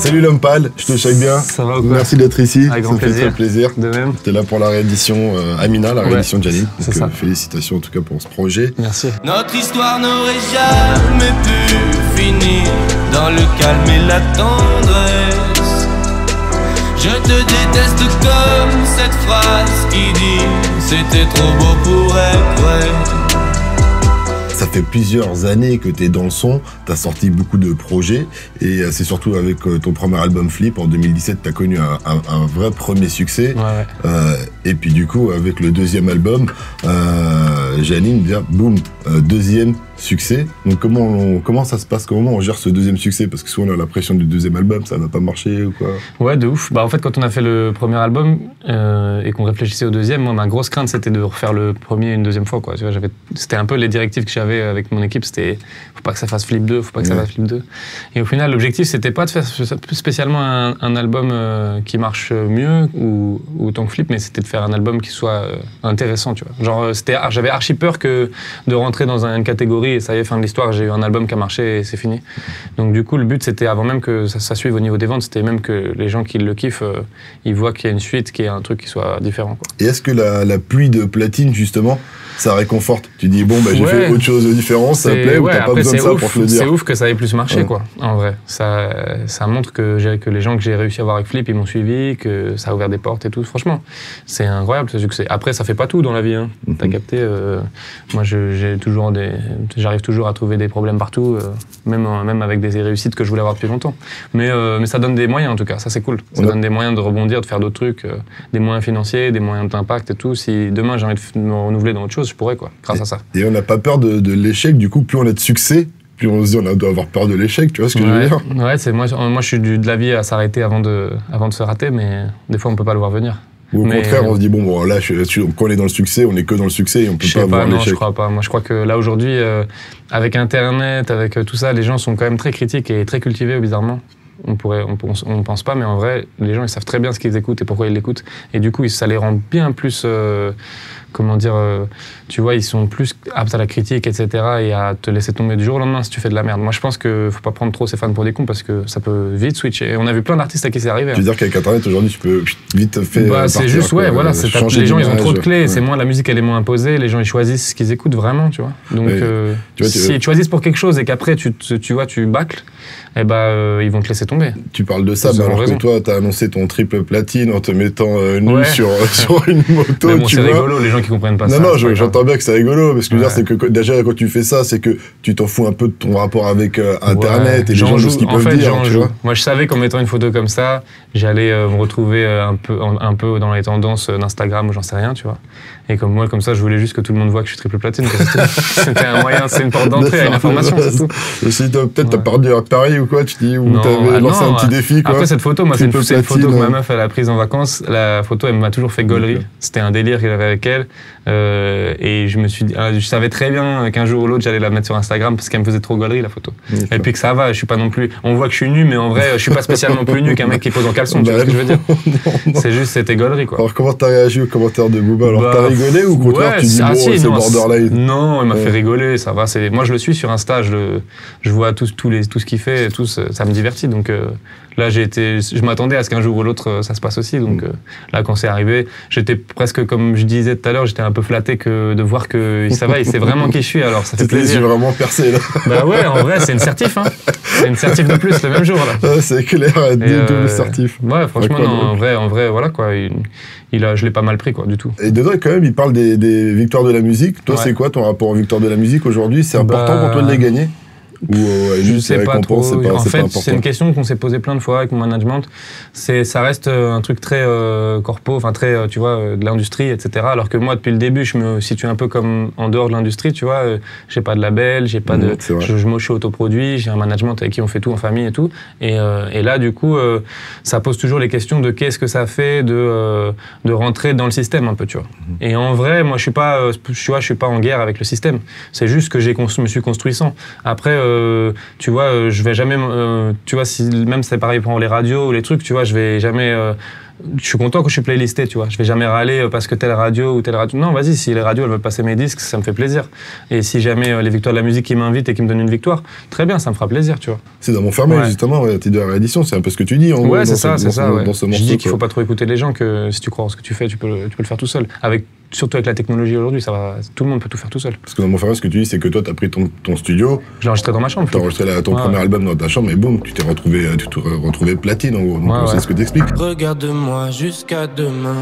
Salut l'homme pâle, je te check bien. Ça va ou quoi? Merci d'être ici. Avec grand plaisir. Ça me fait très plaisir. De même. T'es là pour la réédition Amina, la réédition de Janine. C'est ça. Félicitations en tout cas pour ce projet. Merci. Notre histoire n'aurait jamais pu finir dans le calme et la tendresse. Je te déteste comme cette phrase qui dit c'était trop beau pour être vrai. Ça fait plusieurs années que tu es dans le son, tu as sorti beaucoup de projets et c'est surtout avec ton premier album Flip en 2017 tu as connu un vrai premier succès. Ouais. Et puis du coup avec le deuxième album, Janine, boum, deuxième succès. Donc comment ça se passe, comment on gère ce deuxième succès? Parce que souvent on a la pression du deuxième album, ça n'a pas marché ou quoi? Ouais, de ouf. Bah en fait quand on a fait le premier album et qu'on réfléchissait au deuxième, moi ma grosse crainte c'était de refaire le premier une deuxième fois, quoi. Tu vois, c'était un peu les directives que j'avais avec mon équipe, c'était faut pas que ça fasse Flip 2, faut pas que ça fasse Flip 2. Et au final l'objectif c'était pas de faire spécialement un album qui marche mieux ou autant que Flip, mais c'était de faire un album qui soit intéressant, tu vois. Genre j'avais archi peur que de rentrer dans une catégorie et ça y est, fin de l'histoire, j'ai eu un album qui a marché et c'est fini. Donc du coup le but c'était avant même que ça suive au niveau des ventes, c'était même que les gens qui le kiffent, ils voient qu'il y a une suite, qu'il y a un truc qui soit différent, quoi. Et est-ce que la pluie de platine justement ça réconforte? Tu dis bon bah j'ai fait autre chose de différent, ça plaît, ou t'as pas besoin de ça pour te le dire? C'est ouf que ça ait plus marché, quoi, en vrai. Ça montre que les gens que j'ai réussi à avoir avec Flip, ils m'ont suivi, que ça a ouvert des portes et tout. Franchement, c'est incroyable ce succès. Après, ça fait pas tout dans la vie, hein. T'as capté, moi j'arrive toujours à trouver des problèmes partout, même avec des réussites que je voulais avoir depuis longtemps. Mais ça donne des moyens en tout cas, ça c'est cool. Ça donne des moyens de rebondir, de faire d'autres trucs, des moyens financiers, des moyens d'impact et tout. Si demain j'ai envie de me renouveler dans autre chose, je pourrais, quoi, grâce à ça. Et on n'a pas peur de l'échec, du coup, plus on a de succès, plus on se dit on doit avoir peur de l'échec, tu vois ce que je veux dire? Ouais, moi je suis de l'avis à s'arrêter avant de se rater, mais des fois on peut pas le voir venir. Ou au contraire, on se dit bon là, quand on est dans le succès, on est que dans le succès et on peut pas voir l'échec. Je crois pas. Moi je crois que là aujourd'hui, avec Internet, avec tout ça, les gens sont quand même très critiques et très cultivés, bizarrement. On pense pas, mais en vrai, les gens ils savent très bien ce qu'ils écoutent et pourquoi ils l'écoutent. Et du coup, ça les rend bien plus, tu vois, ils sont plus aptes à la critique, etc. et à te laisser tomber du jour au lendemain si tu fais de la merde. Moi, je pense qu'il faut pas prendre trop ses fans pour des cons parce que ça peut vite switcher. Et on a vu plein d'artistes à qui c'est arrivé. Tu veux dire qu'avec Internet aujourd'hui, tu peux vite faire. C'est juste, voilà, les gens ils ont trop de clés. C'est moins la musique, elle est moins imposée. Les gens ils choisissent ce qu'ils écoutent vraiment, tu vois. Donc, s'ils te choisissent pour quelque chose et qu'après tu bâcles, eh ils vont te laisser tomber. Tu parles de ça, mais alors que toi, t'as annoncé ton triple platine en te mettant nu sur une moto. Mais bon, c'est rigolo, les gens qui comprennent pas ça. Non, j'entends bien que c'est rigolo, parce que c'est que déjà quand tu fais ça, c'est que tu t'en fous un peu de ton rapport avec Internet et les gens ce qu'ils peuvent dire. Tu vois. Moi, je savais qu'en mettant une photo comme ça, j'allais me retrouver un peu dans les tendances d'Instagram ou j'en sais rien, tu vois. Et comme ça, je voulais juste que tout le monde voit que je suis triple platine. C'était un moyen, c'est une porte d'entrée à une information, c'est tout. Peut-être t'as perdu à Paris ou quoi, tu dis, ou t'avais lancé un petit défi, quoi. Après, cette photo, moi, c'est une photo que ma meuf, elle a prise en vacances. La photo, elle m'a toujours fait gaulerie. C'était un délire qu'il avait avec elle. Et je savais très bien qu'un jour ou l'autre, j'allais la mettre sur Instagram parce qu'elle me faisait trop gaulerie, la photo. Et puis que ça va, je suis pas non plus. On voit que je suis nu, mais en vrai, je suis pas spécialement plus nu qu'un mec qui pose en caleçon, tu vois ce que je veux dire? C'est juste, c'était gaulerie, quoi. Alors, comment t'as réagi aux commentaires de Booba? Alors, t'as rigolé ou au contraire, tu dis, bon, c'est borderline? Non, il m'a fait rigoler, ça va. Moi, je le suis sur Insta, je vois tout ce qu'il fait, ça me divertit. Donc là, je m'attendais à ce qu'un jour ou l'autre, ça se passe aussi. Donc là, quand c'est arrivé, j'étais presque, comme je disais tout à l'heure, j'étais un peu flatté de voir que ça va, il sait vraiment qui je suis, alors ça fait plaisir. J'ai vraiment percé, là. Bah ouais, en vrai, c'est une certif, hein. C'est une certif de plus le même jour, là. C'est clair, double certif. Ouais, franchement, non, en vrai, voilà, quoi. Je l'ai pas mal pris, quoi, du tout. Et dedans, quand même, il parle des victoires de la musique. Toi, c'est quoi ton rapport aux victoires de la musique aujourd'hui? C'est important pour toi de les gagner? Je sais pas trop. En fait, c'est une question qu'on s'est posée plein de fois avec mon management. Ça reste un truc très corpo, enfin très, tu vois, de l'industrie, etc. Alors que moi, depuis le début, je me situe un peu comme en dehors de l'industrie, tu vois. J'ai pas de label, j'ai pas de. Je suis autoproduit, j'ai un management avec qui on fait tout en famille et tout. Et là, du coup, ça pose toujours les questions de qu'est-ce que ça fait de rentrer dans le système un peu, tu vois. Et en vrai, moi, je suis pas en guerre avec le système. C'est juste que je me suis construit sans. Après, tu vois, je vais jamais, tu vois, même c'est pareil pour les radios ou les trucs, tu vois, je vais jamais je suis content que je suis playlisté, tu vois. Je vais jamais râler parce que telle radio ou telle radio. Non, vas-y, si les radios elles veulent passer mes disques, ça me fait plaisir. Et si jamais les victoires de la musique qui m'invitent et qui me donnent une victoire, très bien, ça me fera plaisir, tu vois. C'est dans mon fermé, justement, t'es de la réédition, c'est un peu ce que tu dis. Ouais, c'est ça, c'est ça. Je dis qu'il faut pas trop écouter les gens, que si tu crois en ce que tu fais, tu peux le faire tout seul. Surtout avec la technologie aujourd'hui, tout le monde peut tout faire tout seul. Parce que dans mon ferme, ce que tu dis, c'est que toi, t'as pris ton studio. Je l'ai enregistré dans ma chambre. T'as enregistré ton premier album dans ta chambre, et boum, tu t'es retrouvé platine, en gros. Donc, c'est ce que t'expliques. Regarde-moi jusqu'à demain.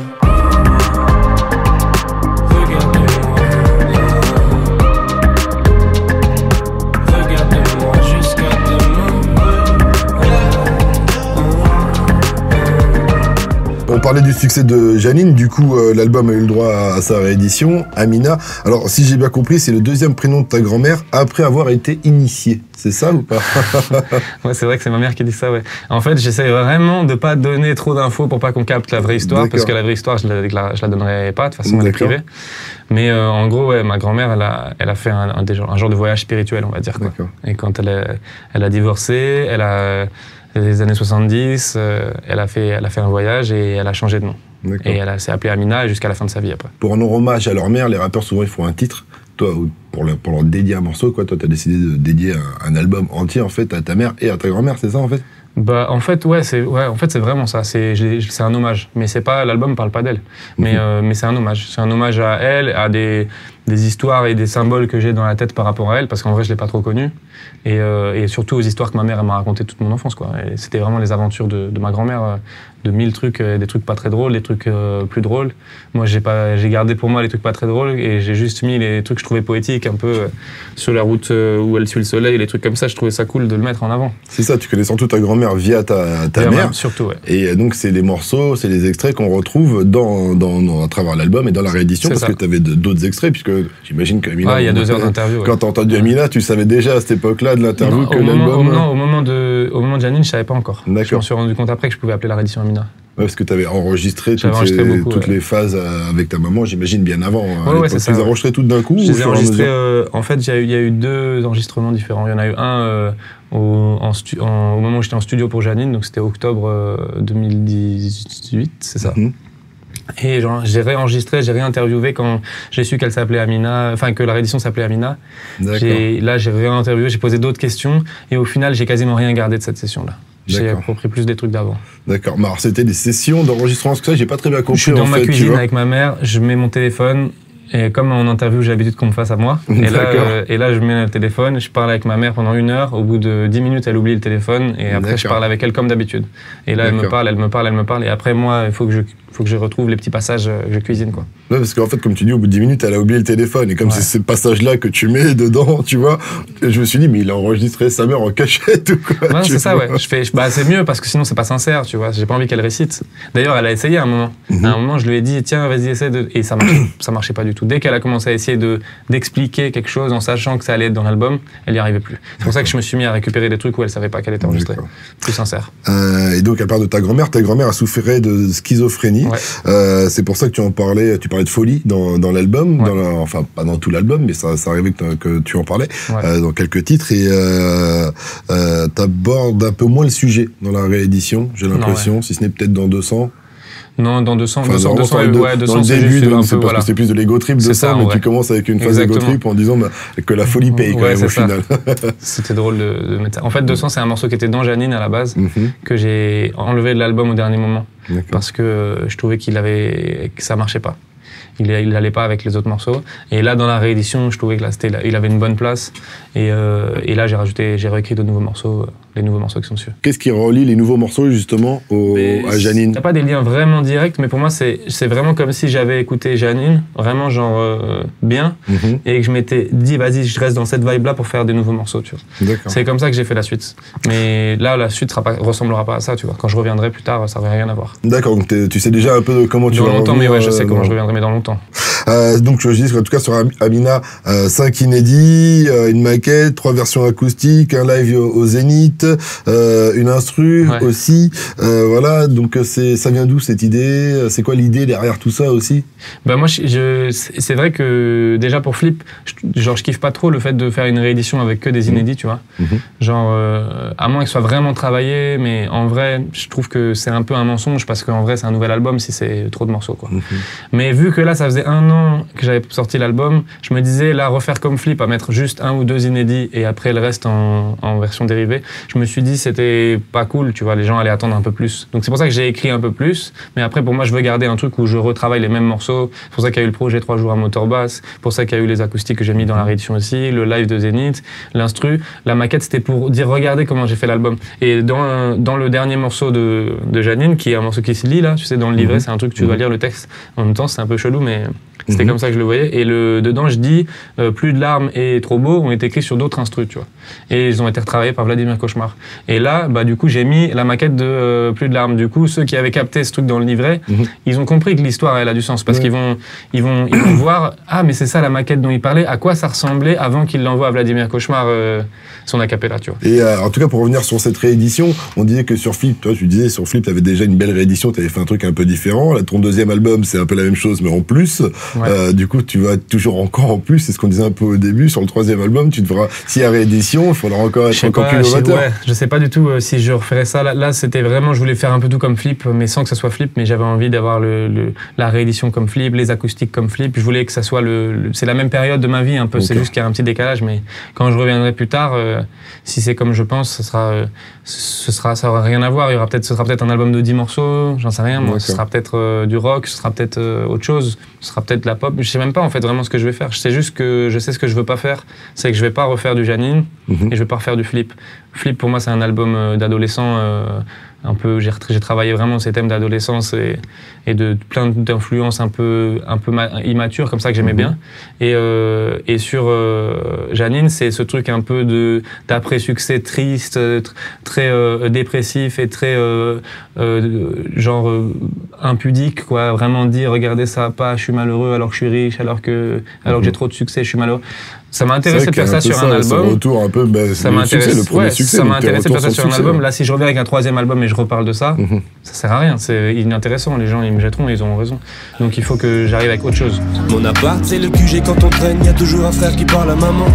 On parlait du succès de Jeannine, du coup l'album a eu le droit à sa réédition, Amina. Alors si j'ai bien compris, c'est le deuxième prénom de ta grand-mère après avoir été initiée, c'est ça ou pas? Ouais, c'est vrai que c'est ma mère qui dit ça, ouais. En fait, j'essaie vraiment de pas donner trop d'infos pour pas qu'on capte la vraie histoire, parce que la vraie histoire, je la donnerai pas, de toute façon elle est privée. Mais en gros, ouais, ma grand-mère, elle a fait un genre de voyage spirituel, on va dire, quoi. Et quand elle a divorcé, les années 70, elle a fait un voyage et elle a changé de nom. Et elle s'est appelée Amina jusqu'à la fin de sa vie après. Pour rendre hommage à leur mère, les rappeurs souvent ils font un titre. Toi, pour leur dédier un morceau, toi t'as décidé de dédier un album entier en fait à ta mère et à ta grand-mère, c'est ça en fait? Bah en fait c'est vraiment ça. C'est un hommage, mais c'est pas, l'album parle pas d'elle. Mais c'est un hommage. C'est un hommage à elle, à des histoires et des symboles que j'ai dans la tête par rapport à elle, parce qu'en vrai je l'ai pas trop connue. Et surtout aux histoires que ma mère m'a racontées toute mon enfance, quoi. Et c'était vraiment les aventures de ma grand-mère, de 1000 trucs, des trucs pas très drôles, des trucs plus drôles. Moi j'ai gardé pour moi les trucs pas très drôles et j'ai juste mis les trucs que je trouvais poétiques, un peu sur la route où elle suit le soleil, les trucs comme ça. Je trouvais ça cool de le mettre en avant. C'est ça, tu connais surtout ta grand-mère via ta mère. Surtout, ouais. Et donc c'est les morceaux, c'est les extraits qu'on retrouve à travers l'album et dans la réédition, parce que tu avais d'autres extraits, puisque j'imagine qu'Amina... il y a 2 heures d'interview. Quand t'as entendu Amina, tu savais déjà à cette époque-là de l'interview que l'album... Non, au moment de Jeannine, je savais pas encore. D'accord. Je m'en suis rendu compte après que je pouvais appeler la réédition Amina. Ouais, parce que tu avais enregistré toutes les phases avec ta maman, j'imagine, bien avant. Ouais, c'est ça. Tu les as enregistrées toutes d'un coup? Je les ai enregistrées, en fait, il y a eu 2 enregistrements différents. Il y en a eu un au moment où j'étais en studio pour Jeannine, donc c'était octobre 2018, c'est ça. Et j'ai réenregistré, j'ai réinterviewé quand j'ai su qu'elle s'appelait Amina, enfin que la réédition s'appelait Amina. Là, j'ai réinterviewé, j'ai posé d'autres questions, et au final, j'ai quasiment rien gardé de cette session-là. J'ai appris plus des trucs d'avant. D'accord. Mais alors, c'était des sessions d'enregistrement, parce que ça, j'ai pas très bien compris. Je suis dans ma cuisine avec ma mère, je mets mon téléphone, et comme en interview, j'ai l'habitude qu'on me fasse à moi. Et là, je mets le téléphone, je parle avec ma mère pendant 1 heure. Au bout de 10 minutes, elle oublie le téléphone, et après, je parle avec elle comme d'habitude. Et là, elle me parle, et après, moi, il faut que je retrouve les petits passages que je cuisine, quoi. Ouais, parce qu'en fait, comme tu dis, au bout de 10 minutes, elle a oublié le téléphone. Et comme c'est ces passages-là que tu mets dedans, tu vois, je me suis dit, mais il a enregistré sa mère en cachette ou quoi? Ouais, c'est ça, ouais. C'est mieux parce que sinon, c'est pas sincère, tu vois. J'ai pas envie qu'elle récite. D'ailleurs, elle a essayé à un moment. À un moment, je lui ai dit, tiens, vas-y, essaie de. Et ça marchait pas du tout. Dès qu'elle a commencé à essayer d'expliquer quelque chose en sachant que ça allait être dans l'album, elle y arrivait plus. C'est pour ça que je me suis mis à récupérer des trucs où elle savait pas qu'elle était enregistrée. Plus sincère. Et donc, elle parle de ta grand-mère. Ta grand-mère a souffert de schizophrénie. Ouais. C'est pour ça que tu parlais de folie dans l'album, enfin pas dans tout l'album, mais ça arrivait que tu en parlais dans quelques titres, et t'abordes un peu moins le sujet dans la réédition, j'ai l'impression, si ce n'est peut-être dans 200. Non, dans 200, enfin, 200 dans le début, c'est parce que c'est plus de l'ego trip, 200, mais tu commences avec une phase ego trip en disant que la folie paye quand même au final. C'était drôle de mettre ça. En fait, 200, c'est un morceau qui était dans Jeannine à la base, que j'ai enlevé de l'album au dernier moment, parce que je trouvais que ça marchait pas. Il n'allait pas avec les autres morceaux. Et là, dans la réédition, je trouvais que là, il avait une bonne place. Et là, j'ai réécrit de nouveaux morceaux, les nouveaux morceaux qui sont dessus. Qu'est-ce qui relie les nouveaux morceaux, justement, à Jeannine? Il n'y a pas des liens vraiment directs, mais pour moi, c'est vraiment comme si j'avais écouté Jeannine, vraiment genre bien, et que je m'étais dit, vas-y, je reste dans cette vibe-là pour faire des nouveaux morceaux, tu vois. C'est comme ça que j'ai fait la suite. Mais là, la suite ressemblera pas à ça, tu vois. Quand je reviendrai plus tard, ça n'aurait rien à voir. D'accord, donc tu sais déjà un peu comment tu vas revenir. Dans longtemps, mais ouais, je sais comment je reviendrai, mais dans longtemps. Donc je dis en tout cas sur Amina, 5 inédits, une maquette, 3 versions acoustiques, un live au Zénith, une instru aussi. Voilà, donc ça vient d'où cette idée? C'est quoi l'idée derrière tout ça aussi? Bah moi, c'est vrai que déjà pour Flip, je kiffe pas trop le fait de faire une réédition avec que des inédits, tu vois. Genre, à moins que ce soit vraiment travaillé, mais en vrai, je trouve que c'est un peu un mensonge parce qu'en vrai, c'est un nouvel album si c'est trop de morceaux, quoi. Mais vu que là, ça faisait 1 an que j'avais sorti l'album, je me disais, là, refaire comme Flip, à mettre juste 1 ou 2 inédits et après le reste en version dérivée, je me suis dit, c'était pas cool, tu vois, les gens allaient attendre un peu plus. Donc c'est pour ça que j'ai écrit un peu plus, mais après, pour moi, je veux garder un truc où je retravaille les mêmes morceaux. C'est pour ça qu'il y a eu le projet 3 jours à Motorbass, pour ça qu'il y a eu les acoustiques que j'ai mis dans la réédition aussi, le live de Zénith, l'instru. La maquette, c'était pour dire, regardez comment j'ai fait l'album. Et dans le dernier morceau de Janine, qui est un morceau qui se lit là, tu sais, dans le livret, c'est un truc, tu dois lire le texte. En même temps, c'est un peu chelou, mais c'était comme ça que je le voyais. Et dedans, je dis, Plus de larmes et Trop beau ont été écrits sur d'autres instrus, tu vois. Et ils ont été retravaillés par Vladimir Cauchemar. Et là, bah, du coup, j'ai mis la maquette de Plus de larmes. Du coup, ceux qui avaient capté ce truc dans le livret, ils ont compris que l'histoire, elle a du sens. Parce qu'ils vont voir, ah, mais c'est ça la maquette dont il parlait, à quoi ça ressemblait avant qu'il l'envoie à Vladimir Cauchemar, son acapella, tu vois. Et en tout cas, pour revenir sur cette réédition, on disait que sur Flip, toi, tu disais, sur Flip, tu avais déjà une belle réédition, tu avais fait un truc un peu différent. Là, ton deuxième album, c'est un peu la même chose, mais en plus. Du coup, tu vas toujours encore en plus, c'est ce qu'on disait un peu au début, sur le troisième album, tu devras, s'il y a réédition, il faudra encore être encore plus novateur. Je sais pas du tout si je referais ça. Là, c'était vraiment, je voulais faire un peu tout comme Flip, mais sans que ça soit Flip, mais j'avais envie d'avoir la réédition comme Flip, les acoustiques comme Flip. Je voulais que ça soit c'est la même période de ma vie un peu, c'est juste qu'il y a un petit décalage, mais quand je reviendrai plus tard, si c'est comme je pense, ça aura rien à voir. Ce sera peut-être un album de 10 morceaux, j'en sais rien, moi. Ce sera peut-être du rock, ce sera peut-être autre chose, ce sera peut-être la pop. Je sais même pas en fait vraiment ce que je vais faire. Je sais juste que je sais ce que je veux pas faire, c'est que je vais pas refaire du Janine et je vais pas refaire du Flip. Flip pour moi c'est un album d'adolescent. Un peu, j'ai travaillé vraiment ces thèmes d'adolescence et de plein d'influences un peu immatures comme ça que j'aimais bien. Et sur Janine, c'est ce truc un peu d'après-succès triste, très dépressif et très genre impudique, quoi. Vraiment dire, regardez ça va pas, je suis malheureux alors que je suis riche, alors que j'ai trop de succès, je suis malheureux. Ça m'a intéressé de faire ça sur un album. Retour un peu, ça m'intéresse. Le premier succès. Ça m'a intéressé de faire ça sur un album. Là, si je reviens avec un troisième album et je reparle de ça, ça sert à rien. C'est inintéressant. Les gens, ils me jetteront, ils ont raison. Donc, il faut que j'arrive avec autre chose. Mon appart, c'est le QG quand on traîne. Y a toujours un frère qui parle à maman.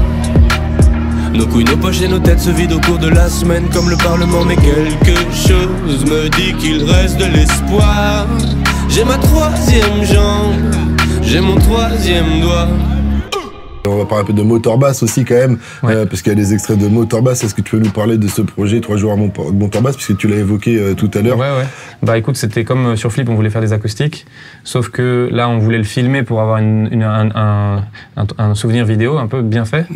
Nos couilles, nos poches et nos têtes se vident au cours de la semaine comme le Parlement. Mais quelque chose me dit qu'il reste de l'espoir. J'ai ma troisième jambe, j'ai mon troisième doigt. On va parler un peu de Motorbass aussi quand même, parce qu'il y a des extraits de Motorbass. Est-ce que tu peux nous parler de ce projet 3 jours à Motorbass, puisque tu l'as évoqué tout à l'heure? Ouais. Bah écoute, c'était comme sur Flip, on voulait faire des acoustiques, sauf que là, on voulait le filmer pour avoir un souvenir vidéo un peu bien fait.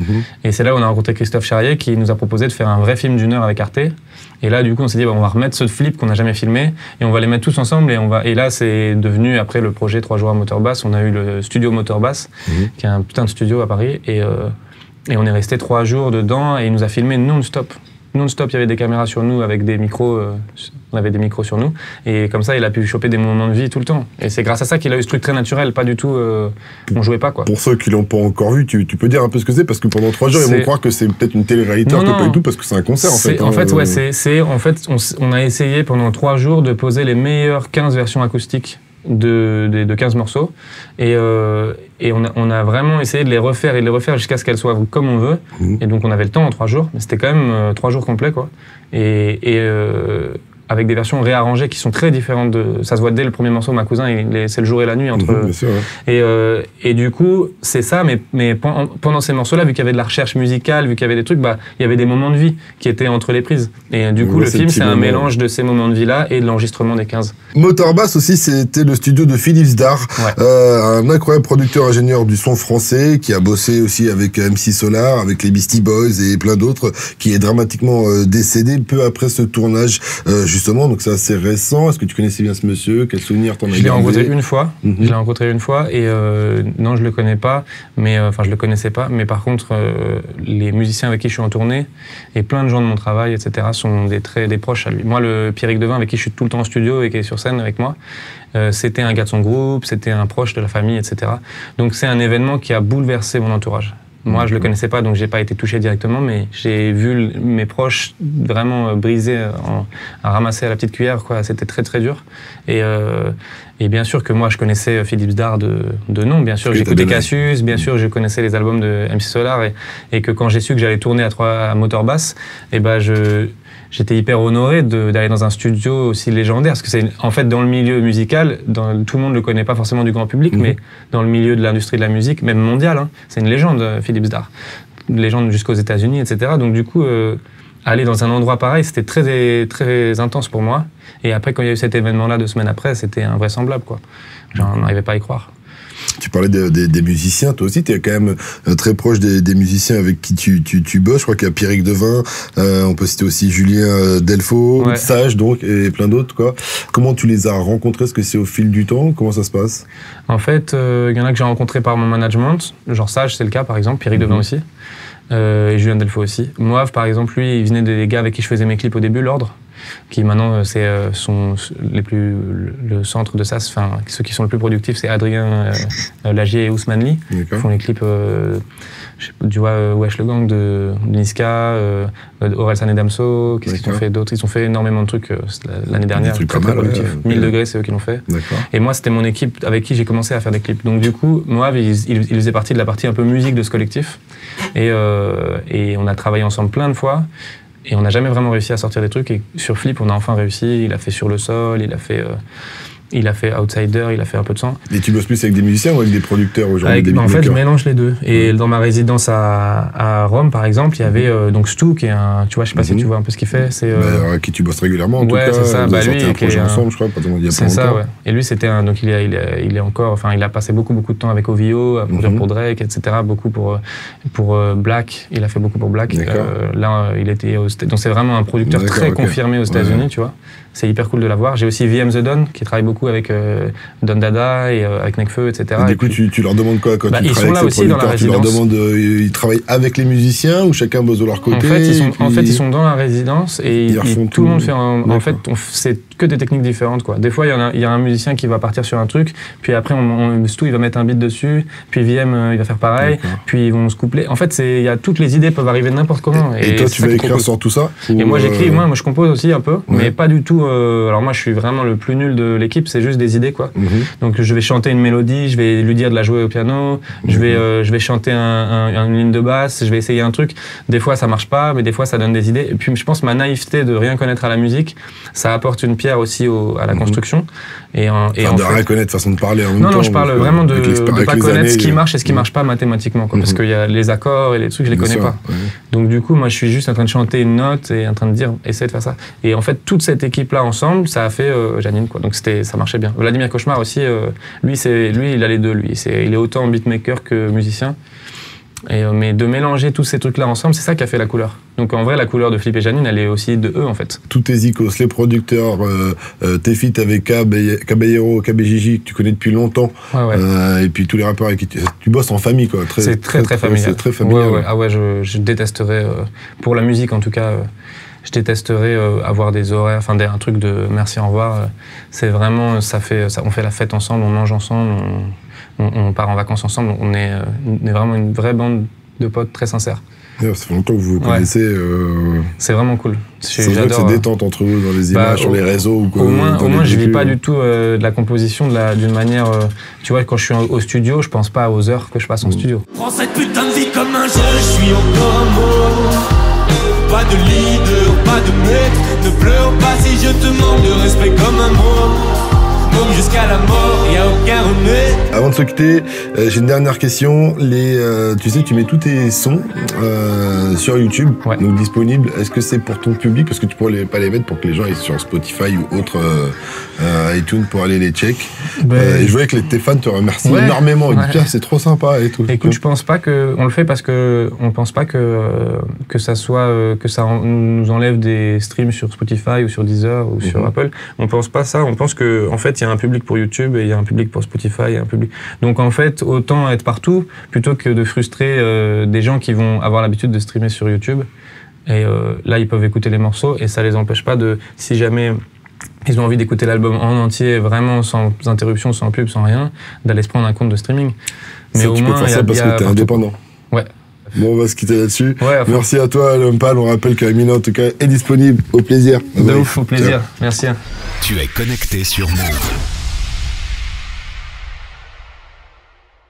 Et c'est là où on a rencontré Christophe Charrier qui nous a proposé de faire un vrai film d'1 heure avec Arte. Et là, du coup, on s'est dit, on va remettre ce Flip qu'on n'a jamais filmé et on va les mettre tous ensemble. Et là, c'est devenu, après le projet 3 jours à Motorbass, on a eu le studio Motorbass, qui est un putain de studio à Paris. Et on est resté 3 jours dedans et il nous a filmé non-stop. Non-stop, il y avait des caméras sur nous avec des micros, on avait des micros sur nous. Et comme ça, il a pu choper des moments de vie tout le temps. Et c'est grâce à ça qu'il a eu ce truc très naturel, pas du tout, on jouait pas, quoi. Pour ceux qui l'ont pas encore vu, tu peux dire un peu ce que c'est, parce que pendant 3 jours, ils vont croire que c'est peut-être une télé-réalité, alors que pas du tout, parce que c'est un concert, en fait. En fait, on a essayé pendant 3 jours de poser les meilleures 15 versions acoustiques de 15 morceaux et on a vraiment essayé de les refaire jusqu'à ce qu'elles soient comme on veut. Et donc on avait le temps en 3 jours, mais c'était quand même 3 jours complets, quoi. Et avec des versions réarrangées qui sont très différentes. Ça se voit dès le premier morceau, ma cousin, c'est le jour et la nuit entre. Bien sûr, et du coup, c'est ça, mais pendant ces morceaux-là, vu qu'il y avait de la recherche musicale, vu qu'il y avait des trucs, bah, il y avait des moments de vie qui étaient entre les prises. Et du coup, le film, c'est un mélange de ces moments de vie-là et de l'enregistrement des 15. Motorbass aussi, c'était le studio de Philippe Zdar, un incroyable producteur ingénieur du son français qui a bossé aussi avec MC Solar, avec les Beastie Boys et plein d'autres, qui est dramatiquement décédé peu après ce tournage. Justement, donc c'est assez récent. Est-ce que tu connaissais bien ce monsieur? Quel souvenir t'en as gardé? Je l'ai rencontré une fois. Je l'ai rencontré une fois et non, je le connais pas. Mais enfin, je le connaissais pas. Mais par contre, les musiciens avec qui je suis en tournée et plein de gens de mon travail, etc., sont des proches à lui. Moi, le Pierrick Devin, avec qui je suis tout le temps en studio et qui est sur scène avec moi, c'était un gars de son groupe, c'était un proche de la famille, etc. Donc c'est un événement qui a bouleversé mon entourage. Moi, je le connaissais pas, donc j'ai pas été touché directement, mais j'ai vu mes proches vraiment brisés, à ramasser à la petite cuillère, quoi. C'était très très dur. Et bien sûr que moi, je connaissais Philippe Dard de nom. Bien sûr, j'écoutais Cassius. Bien sûr, je connaissais les albums de MC Solar. Et que quand j'ai su que j'allais tourner à moteur basse, et ben j'étais hyper honoré d'aller dans un studio aussi légendaire. Parce que c'est, en fait, dans le milieu musical, tout le monde ne le connaît pas forcément du grand public, mais dans le milieu de l'industrie de la musique, même mondiale, hein, c'est une légende, Philippe Dard. Une légende jusqu'aux États-Unis, etc. Donc du coup, aller dans un endroit pareil, c'était très, très intense pour moi. Et après, quand il y a eu cet événement-là 2 semaines après, c'était invraisemblable, quoi. On n'arrivait pas à y croire. Tu parlais des musiciens, toi aussi, tu es quand même très proche des musiciens avec qui tu bosses. Je crois qu'il y a Pierrick Devin, on peut citer aussi Julien Delfaux, Sage, donc, et plein d'autres, quoi. Comment tu les as rencontrés? Est-ce que c'est au fil du temps? Comment ça se passe? En fait, il y en a que j'ai rencontrés par mon management, genre Sage, c'est le cas, par exemple, Pierrick Devin aussi, et Julien Delfaux aussi. Moav, par exemple, lui, il venait des gars avec qui je faisais mes clips au début, l'Ordre, qui maintenant c'est le centre de ça, enfin ceux qui sont le plus productifs, c'est Adrien Lagier et Ousmane Lee, qui font les clips tu vois, Wesh le Gang de Niska, Orelsan et Damso. Qu'est-ce qu'ils ont fait d'autres? Ils ont fait énormément de trucs l'année dernière, très productifs. 1000 degrés, c'est eux qui l'ont fait. Et moi, c'était mon équipe avec qui j'ai commencé à faire des clips. Donc du coup, moi, il faisait partie de la partie un peu musique de ce collectif. Et on a travaillé ensemble plein de fois. Et on n'a jamais vraiment réussi à sortir des trucs. Et sur Flip, on a enfin réussi. Il a fait Sur le sol, il a fait Outsider, il a fait un peu de sang. Et tu bosses plus avec des musiciens ou avec des producteurs aujourd'hui? En fait, je mélange les deux. Et dans ma résidence à Rome, par exemple, il y avait donc Stu, qui est un... Tu vois, je sais pas si tu vois un peu ce qu'il fait. C'est avec qui tu bosses régulièrement, en tout cas. C'est ça. Vous avez sorti un projet ensemble, je crois, il y a pas longtemps. C'est ça, ouais. Et lui, c'était donc il est encore... Enfin, il a passé beaucoup de temps avec OVO, à produire pour Drake, etc. Beaucoup pour Black. Il a fait beaucoup pour Black. Là, il était donc c'est vraiment un producteur très confirmé aux États-Unis, tu vois. C'est hyper cool de l'avoir. J'ai aussi VM The Don, qui travaille beaucoup avec Don Dada et avec Nekfeu, etc. Et du coup, tu leur demandes quoi quand tu ils travailles sont là avec ces aussi dans la producteurs? Tu leur résidence. demandes, ils travaillent avec les musiciens ou chacun bosse de leur côté? En fait, ils sont dans la résidence et tout le monde fait en fait, c'est que des techniques différentes, quoi. Des fois, il y a un musicien qui va partir sur un truc, puis après, Stu, il va mettre un beat dessus, puis VM, il va faire pareil, puis ils vont se coupler. En fait, toutes les idées peuvent arriver n'importe comment. Et toi, tu vas écrire sur tout ça? Et moi, j'écris, moi, je compose aussi un peu, mais pas du tout. Alors moi, je suis vraiment le plus nul de l'équipe, c'est juste des idées, quoi. Donc je vais chanter une mélodie, je vais lui dire de la jouer au piano, je vais chanter une ligne de basse, je vais essayer un truc. Des fois ça marche pas, mais des fois ça donne des idées. Et puis je pense ma naïveté de rien connaître à la musique, ça apporte une pierre aussi à la construction. Et de rien connaître, façon de parler en même temps. Non, je parle vraiment de pas connaître ce qui marche et ce qui marche pas mathématiquement, quoi, parce qu'il y a les accords et les trucs, je les connais pas. Donc du coup, moi je suis juste en train de chanter une note et en train de dire, essaye de faire ça. Et en fait, toute cette équipe-là ensemble, ça a fait Janine, quoi. Donc ça marchait bien. Vladimir Cauchemar aussi, lui il a les deux, lui. Il est autant beatmaker que musicien. Mais de mélanger tous ces trucs-là ensemble, c'est ça qui a fait la couleur. Donc en vrai, la couleur de Flip et Janine, elle est aussi de eux, en fait. Tous tes icos, les producteurs, tes feats avec Caballero, KBJJ, que tu connais depuis longtemps, et puis tous les rappeurs avec qui tu bosses en famille, quoi. C'est très familial. C'est très familial. Ah ouais, je détesterais, pour la musique en tout cas, je détesterais avoir des horaires, enfin un truc de merci, au revoir. C'est vraiment, on fait la fête ensemble, on mange ensemble, on part en vacances ensemble, on est vraiment une vraie bande de potes très sincères. Ça fait longtemps que vous vous connaissez. C'est vraiment cool. C'est vrai que c'est détente entre vous dans les images, sur les réseaux ou quoi. Au moins, je vis pas du tout de la composition d'une manière. Tu vois, quand je suis au studio, je pense pas aux heures que je passe en studio. Prends cette putain de vie comme un jeu, je suis encore un mot. Pas de leader, pas de maître. Ne pleure pas si je te manque de respect comme un mot. Jusqu'à la mort, y a aucun remède. Avant de se quitter, j'ai une dernière question. Tu sais, tu mets tous tes sons sur YouTube, donc disponibles. Est-ce que c'est pour ton public? Parce que tu pourrais pas les mettre pour que les gens aillent sur Spotify ou autre iTunes pour aller les check. Et je voyais que tes fans te remercient énormément. Ils disent, c'est trop sympa et tout. Écoute, je pense pas on le fait parce que on pense pas que ça soit que ça nous enlève des streams sur Spotify ou sur Deezer ou sur Apple. On pense pas ça. On pense que en fait, il y a un public pour YouTube et il y a un public pour Spotify, il y a un public. Donc en fait, autant être partout plutôt que de frustrer des gens qui vont avoir l'habitude de streamer sur YouTube. Et là, ils peuvent écouter les morceaux et ça les empêche pas de, si jamais ils ont envie d'écouter l'album en entier, vraiment sans interruption, sans pub, sans rien, d'aller se prendre un compte de streaming. Mais au moins, tu peux faire ça parce que t'es indépendant. Ouais. Bon, on va se quitter là-dessus. Ouais, merci à toi, l'homme pâle. On rappelle qu'Amina, en tout cas, est disponible. Au plaisir. De ouf, au plaisir. Ciao. Merci. Tu es connecté sur Move.